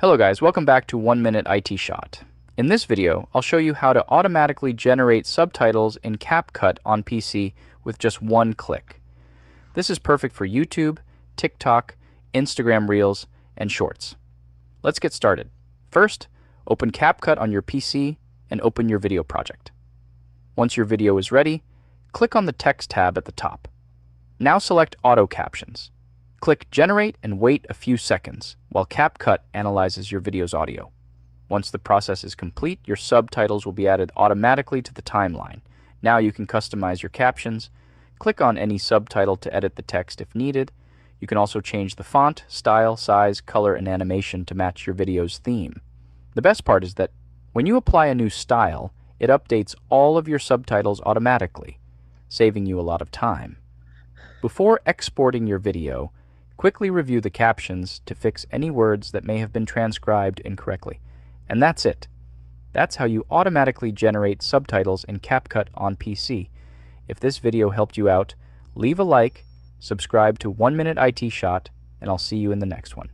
Hello guys, welcome back to 1 Minute IT Shot. In this video, I'll show you how to automatically generate subtitles in CapCut on PC with just one click. This is perfect for YouTube, TikTok, Instagram Reels, and Shorts. Let's get started. First, open CapCut on your PC and open your video project. Once your video is ready, click on the Text tab at the top. Now select Auto Captions. Click Generate and wait a few seconds while CapCut analyzes your video's audio. Once the process is complete, your subtitles will be added automatically to the timeline. Now you can customize your captions. Click on any subtitle to edit the text if needed. You can also change the font, style, size, color, and animation to match your video's theme. The best part is that when you apply a new style, it updates all of your subtitles automatically, saving you a lot of time. Before exporting your video, quickly review the captions to fix any words that may have been transcribed incorrectly. And that's it. That's how you automatically generate subtitles in CapCut on PC. If this video helped you out, leave a like, subscribe to 1 Minute IT Shot, and I'll see you in the next one.